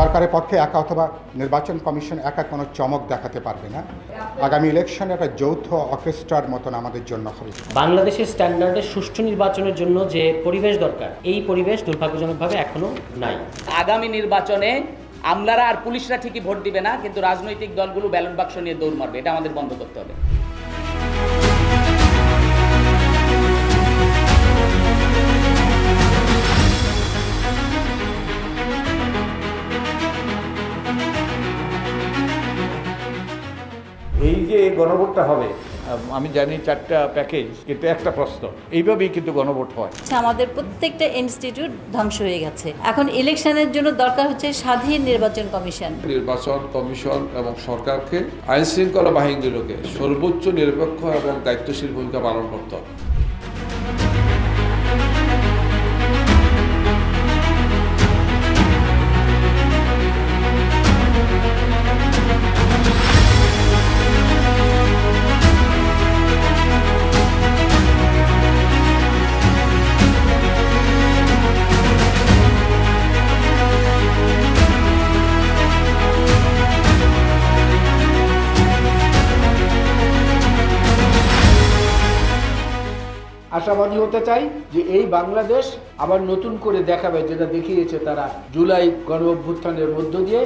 সরকারের পক্ষে একা অথবা নির্বাচন কমিশন একা কোনো চমক দেখাতে পারবে না। আগামী ইলেকশন একটা যৌথ অর্কেস্ট্রার মতন আমাদের জন্য হবে। বাংলাদেশের স্ট্যান্ডার্ডে সুষ্ঠু নির্বাচনের জন্য যে পরিবেশ দরকার, এই পরিবেশ দুর্ভাগ্যজনকভাবে এখনো নাই। আগামী নির্বাচনে আমলারা আর পুলিশরা ঠিকই ভোট দিবে না, কিন্তু রাজনৈতিক দলগুলো ব্যালট বাক্স নিয়ে দৌড় মারবে। এটা আমাদের বন্ধ করতে হবে। এই যে গণভোটটা হবে, আমি জানি 4টা প্যাকেজ, কিন্তু একটা প্রশ্ন, এইভাবেই কিন্তু গণভোট হয়। আমাদের প্রত্যেকটা ইনস্টিটিউট ধ্বংস হয়ে গেছে। এখন ইলেকশনের জন্য দরকার হচ্ছে স্বাধীন নির্বাচন কমিশন। নির্বাচন কমিশন এবং সরকারকে আইন শৃঙ্খলা বাহিনীগুলোকে সর্বোচ্চ নিরপেক্ষ এবং দায়িত্বশীল ভূমিকা পালন করতে হবে। আশাবাদী হতে চাই যে এই বাংলাদেশ আবার নতুন করে দেখাবে, যেটা দেখিয়েছে তারা জুলাই গণ অভ্যুত্থানের মধ্য দিয়ে।